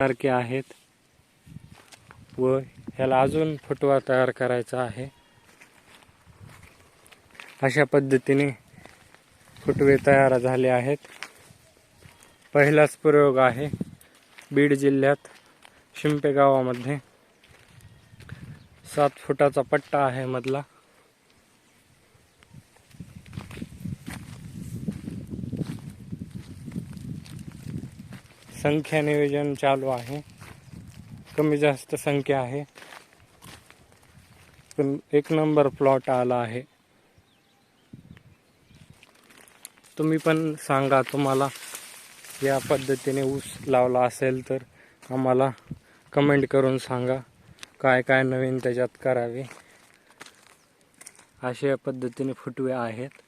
सारखे आहेत व ह्याला अजून फुटवा तयार करायचा आहे। अशा पद्धतीने फुटवे तयार झाले आहेत। पहिलाच प्रयोग आहे बीड जिल्ह्यात शिंपे गावामध्ये। 7 फुटाचा पट्टा आहे मधला। संख्या नियोजन चालू आहे, कमी जास्त संख्या आहे, पण 1 नंबर प्लॉट आला आहे। तुम्ही पण सांगा, तुम्हाला या पद्धतीने ऊस लावला असेल तर आम्हाला कमेंट करून सांगा काय काय नवीन त्याच्यात करावे। अशा पद्धतीने फुटवे आहेत।